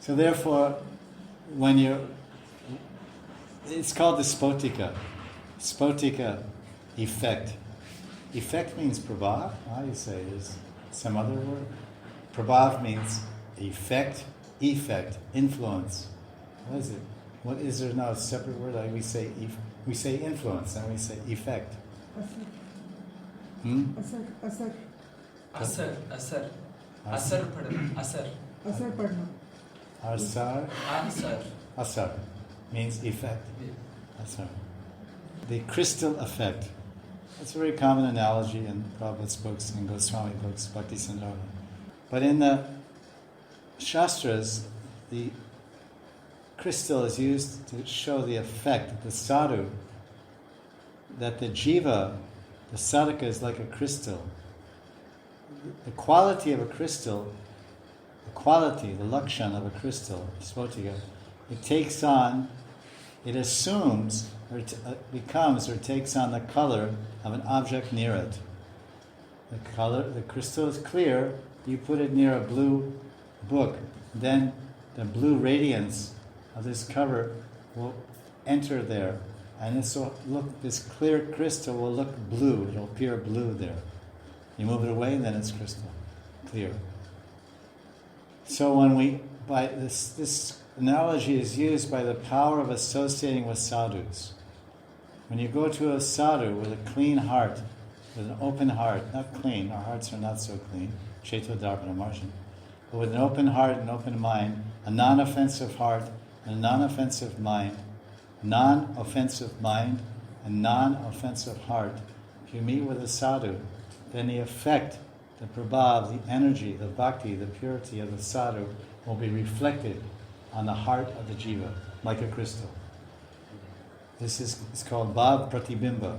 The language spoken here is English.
So therefore, it's called the spotika. Spotika effect. Effect means prabhav. How do you say it? Is some other word? Prabhav means effect, influence. What is it? What is there now a separate word? Like we say influence and we say effect. Asar. Asar means effect. Asar. The crystal effect. That's a very common analogy in Prabhupada's books and Goswami books, Bhakti Sandarbha. But in the Shastras, the crystal is used to show the effect, the sadhu, that the jiva, the sadhaka, is like a crystal. The quality of a crystal, the lakshan of a crystal, spotika, it assumes, or becomes, or takes on the color of an object near it. The crystal is clear, you put it near a blue book, then the blue radiance of this cover will enter there, and this clear crystal will look blue, it'll appear blue there. You move it away, and then it's crystal, clear. So this analogy is used by the power of associating with sadhus. When you go to a sadhu with a clean heart, with an open heart, not clean, our hearts are not so clean, Cheto Dharpana Marjan, but with an open heart and open mind, a non-offensive heart and a non-offensive mind, and non-offensive heart, if you meet with a sadhu, then the effect, the prabhav, the energy, the bhakti, the purity of the sadhu will be reflected on the heart of the jiva, like a crystal. This is called bhav pratibimba.